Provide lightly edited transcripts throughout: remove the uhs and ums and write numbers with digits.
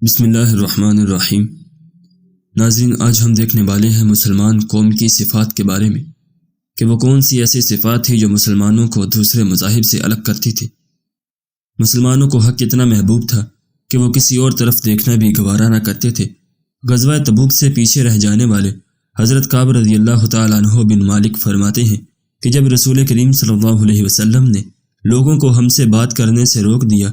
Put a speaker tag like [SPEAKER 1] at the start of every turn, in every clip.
[SPEAKER 1] بسم اللہ الرحمن الرحیم۔ ناظرین، آج ہم دیکھنے والے ہیں مسلمان قوم کی صفات کے بارے میں کہ وہ کون سی ایسی صفات تھی جو مسلمانوں کو دوسرے مذاہب سے الگ کرتی تھی۔ مسلمانوں کو حق اتنا محبوب تھا کہ وہ کسی اور طرف دیکھنا بھی گوارا نہ کرتے تھے۔ غزوہ تبوک سے پیچھے رہ جانے والے حضرت کعب رضی اللہ تعالیٰ عنہ بن مالک فرماتے ہیں کہ جب رسول کریم صلی اللہ علیہ وسلم نے لوگوں کو ہم سے بات کرنے سے روک دیا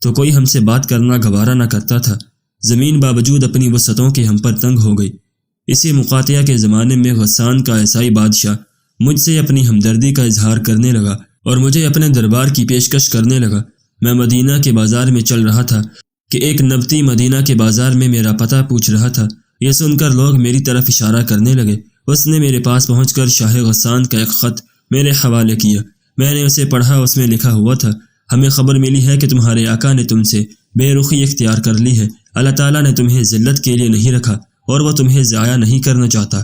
[SPEAKER 1] تو کوئی ہم سے بات کرنا گوارا نہ کرتا تھا۔ زمین باوجود اپنی وسعتوں کے ہم پر تنگ ہو گئی۔ اسی مقاطعہ کے زمانے میں غسان کا عیسائی بادشاہ مجھ سے اپنی ہمدردی کا اظہار کرنے لگا اور مجھے اپنے دربار کی پیشکش کرنے لگا۔ میں مدینہ کے بازار میں چل رہا تھا کہ ایک نبطی مدینہ کے بازار میں میرا پتہ پوچھ رہا تھا۔ یہ سن کر لوگ میری طرف اشارہ کرنے لگے۔ اس نے میرے پاس پہنچ کر شاہ غسان کا ایک خط میرے حوالے کیا۔ میں نے اسے پڑھا۔ اس میں لکھا ہوا تھا، ہمیں خبر ملی ہے کہ تمہارے آقا نے تم سے بے رخی اختیار کر لی ہے۔ اللہ تعالیٰ نے تمہیں ذلت کے لیے نہیں رکھا اور وہ تمہیں ضائع نہیں کرنا چاہتا۔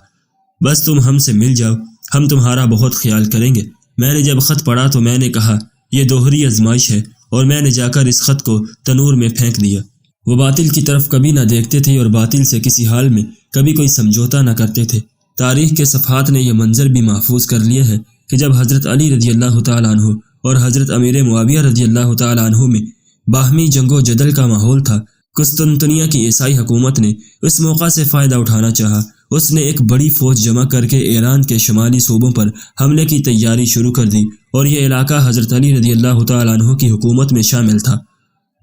[SPEAKER 1] بس تم ہم سے مل جاؤ، ہم تمہارا بہت خیال کریں گے۔ میں نے جب خط پڑھا تو میں نے کہا یہ دوہری آزمائش ہے، اور میں نے جا کر اس خط کو تنور میں پھینک دیا۔ وہ باطل کی طرف کبھی نہ دیکھتے تھے اور باطل سے کسی حال میں کبھی کوئی سمجھوتا نہ کرتے تھے۔ تاریخ کے صفحات نے یہ منظر بھی محفوظ کر لیا ہے کہ جب حضرت علی رضی اللہ تعالیٰ عنہ اور حضرت امیر معاویہ رضی اللہ تعالیٰ عنہ میں باہمی جنگ و جدل کا ماحول تھا، قسطنطنیہ کی عیسائی حکومت نے اس موقع سے فائدہ اٹھانا چاہا۔ اس نے ایک بڑی فوج جمع کر کے ایران کے شمالی صوبوں پر حملے کی تیاری شروع کر دی، اور یہ علاقہ حضرت علی رضی اللہ تعالیٰ عنہ کی حکومت میں شامل تھا۔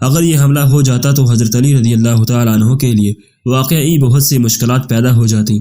[SPEAKER 1] اگر یہ حملہ ہو جاتا تو حضرت علی رضی اللہ تعالیٰ عنہ کے لیے واقعی بہت سی مشکلات پیدا ہو جاتی،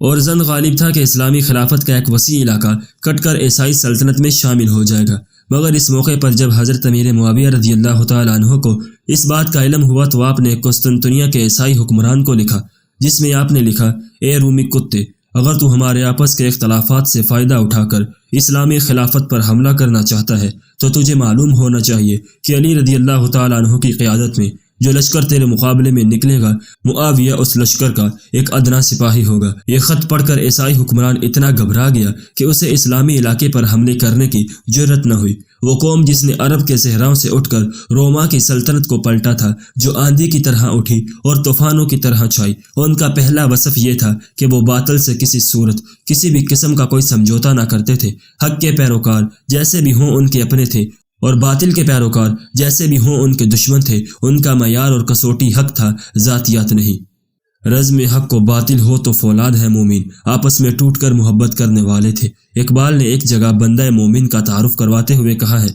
[SPEAKER 1] اور زن غالب تھا کہ اسلامی خلافت کا ایک وسیع علاقہ کٹ کر عیسائی سلطنت میں شامل ہو جائے گا۔ مگر اس موقع پر جب حضرت امیر معاویہ رضی اللہ تعالیٰ عنہ کو اس بات کا علم ہوا تو آپ نے قسطنطنیہ کے عیسائی حکمران کو لکھا، جس میں آپ نے لکھا، اے رومی کتے، اگر تو ہمارے آپس کے اختلافات سے فائدہ اٹھا کر اسلامی خلافت پر حملہ کرنا چاہتا ہے تو تجھے معلوم ہونا چاہیے کہ علی رضی اللہ تعالیٰ عنہ کی قیادت میں جو لشکر تیرے مقابلے میں نکلے گا، معاویہ اس لشکر کا ایک ادنا سپاہی ہوگا۔ یہ خط پڑھ کر عیسائی حکمران اتنا گھبرا گیا کہ اسے اسلامی علاقے پر حملے کرنے کی جرت نہ ہوئی۔ وہ قوم جس نے عرب کے صحراؤں سے اٹھ کر روما کی سلطنت کو پلٹا تھا، جو آندھی کی طرح اٹھی اور طوفانوں کی طرح چھائی، ان کا پہلا وصف یہ تھا کہ وہ باطل سے کسی صورت کسی بھی قسم کا کوئی سمجھوتا نہ کرتے تھے۔ حق کے پیروکار جیسے بھی ہوں ان کے اپنے تھے، اور باطل کے پیروکار جیسے بھی ہوں ان کے دشمن تھے۔ ان کا معیار اور کسوٹی حق تھا، ذاتیات نہیں۔ رزم حق و باطل ہو تو فولاد ہے مومن، آپس میں ٹوٹ کر محبت کرنے والے تھے۔ اقبال نے ایک جگہ بندہ مومن کا تعارف کرواتے ہوئے کہا ہے،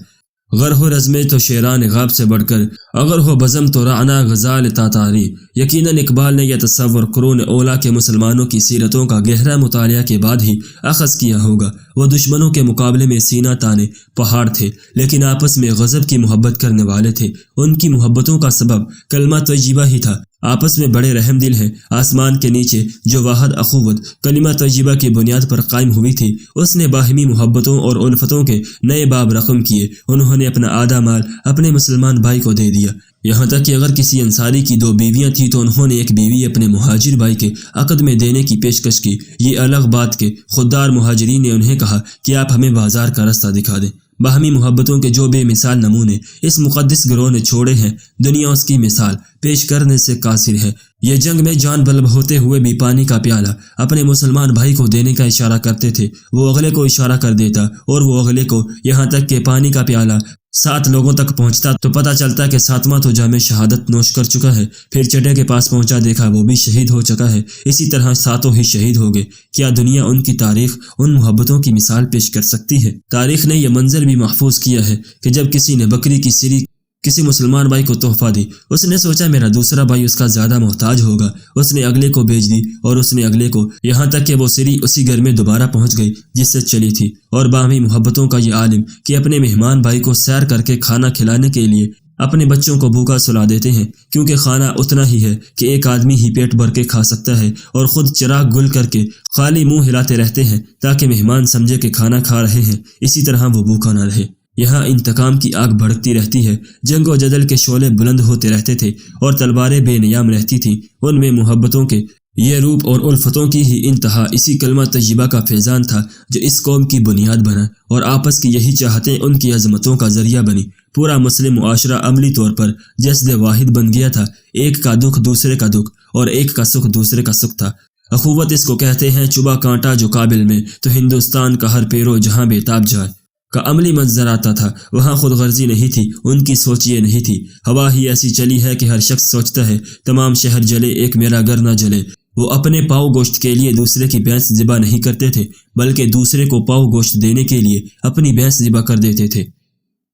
[SPEAKER 1] غر ہو رزم تو شیران غاب سے بڑھ کر، اگر ہو بزم تو رعنا غزال تاتاری۔ یقیناً اقبال نے یہ تصور قرون اولا کے مسلمانوں کی سیرتوں کا گہرا مطالعہ کے بعد ہی اخذ کیا ہوگا۔ وہ دشمنوں کے مقابلے میں سینہ تانے پہاڑ تھے، لیکن آپس میں غضب کی محبت کرنے والے تھے۔ ان کی محبتوں کا سبب کلمہ طیبہ ہی تھا۔ آپس میں بڑے رحم دل ہیں۔ آسمان کے نیچے جو واحد اخوت کلمہ طیبہ کی بنیاد پر قائم ہوئی تھی، اس نے باہمی محبتوں اور الفتوں کے نئے باب رقم کیے۔ انہوں نے اپنا آدھا مال اپنے مسلمان بھائی کو دے دیا، یہاں تک کہ اگر کسی انصاری کی 2 بیویاں تھیں تو انہوں نے ایک بیوی اپنے مہاجر بھائی کے عقد میں دینے کی پیشکش کی۔ یہ الگ بات کہ خوددار مہاجرین نے انہیں کہا کہ آپ ہمیں بازار کا رستہ دکھا دیں۔ باہمی محبتوں کے جو بے مثال نمونے اس مقدس گروہ نے چھوڑے ہیں، دنیا اس کی مثال پیش کرنے سے قاصر ہے۔ یہ جنگ میں جان بلب ہوتے ہوئے بھی پانی کا پیالہ اپنے مسلمان بھائی کو دینے کا اشارہ کرتے تھے۔ وہ اگلے کو اشارہ کر دیتا اور وہ اگلے کو، یہاں تک کہ پانی کا پیالہ 7 لوگوں تک پہنچتا تو پتہ چلتا کہ 7واں تو جام شہادت نوش کر چکا ہے۔ پھر چٹے کے پاس پہنچا، دیکھا وہ بھی شہید ہو چکا ہے۔ اسی طرح 7 ہی شہید ہو گئے۔ کیا دنیا ان کی تاریخ ان محبتوں کی مثال پیش کر سکتی ہے؟ تاریخ نے یہ منظر بھی محفوظ کیا ہے کہ جب کسی نے بکری کی سری کسی مسلمان بھائی کو تحفہ دی، اس نے سوچا میرا دوسرا بھائی اس کا زیادہ محتاج ہوگا، اس نے اگلے کو بھیج دی اور اس نے اگلے کو، یہاں تک کہ وہ سری اسی گھر میں دوبارہ پہنچ گئی جس سے چلی تھی۔ اور باہمی محبتوں کا یہ عالم کہ اپنے مہمان بھائی کو سیر کر کے کھانا کھلانے کے لیے اپنے بچوں کو بھوکا سلا دیتے ہیں، کیونکہ کھانا اتنا ہی ہے کہ ایک آدمی ہی پیٹ بھر کے کھا سکتا ہے، اور خود چراغ گل کر کے خالی منہ ہلاتے رہتے ہیں تاکہ مہمان سمجھے کہ کھانا کھا رہے ہیں، اسی طرح وہ بھوکا نہ رہے۔ یہاں انتقام کی آگ بھڑکتی رہتی ہے، جنگ و جدل کے شعلے بلند ہوتے رہتے تھے اور تلواریں بے نیام رہتی تھیں۔ ان میں محبتوں کے یہ روپ اور الفتوں کی ہی انتہا اسی کلمہ طیبہ کا فیضان تھا جو اس قوم کی بنیاد بنا، اور آپس کی یہی چاہتیں ان کی عظمتوں کا ذریعہ بنی۔ پورا مسلم معاشرہ عملی طور پر جسد واحد بن گیا تھا۔ ایک کا دکھ دوسرے کا دکھ اور ایک کا سکھ دوسرے کا سکھ تھا۔ اخوت اس کو کہتے ہیں، چبا کانٹا جو قابل میں تو ہندوستان کا ہر پیرو جہاں بےتاب جائے کا عملی منظر آتا تھا۔ وہاں خود غرضی نہیں تھی، ان کی سوچ یہ نہیں تھی۔ ہوا ہی ایسی چلی ہے کہ ہر شخص سوچتا ہے تمام شہر جلے ایک میرا گھر نہ جلے۔ وہ اپنے پاؤ گوشت کے لیے دوسرے کی بھینس ذبح نہیں کرتے تھے، بلکہ دوسرے کو پاؤ گوشت دینے کے لیے اپنی بھینس ذبح کر دیتے تھے۔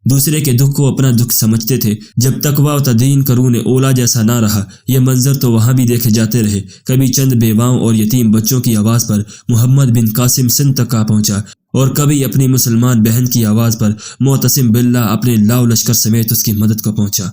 [SPEAKER 1] دوسرے کے دکھ کو اپنا دکھ سمجھتے تھے۔ جب تقویٰ و تدین قرون اولا جیسا نہ رہا، یہ منظر تو وہاں بھی دیکھے جاتے رہے۔ کبھی چند بیواؤں اور یتیم بچوں کی آواز پر محمد بن قاسم سندھ تک آ پہنچا، اور کبھی اپنی مسلمان بہن کی آواز پر معتصم باللہ اپنے لاؤ لشکر سمیت اس کی مدد کو پہنچا۔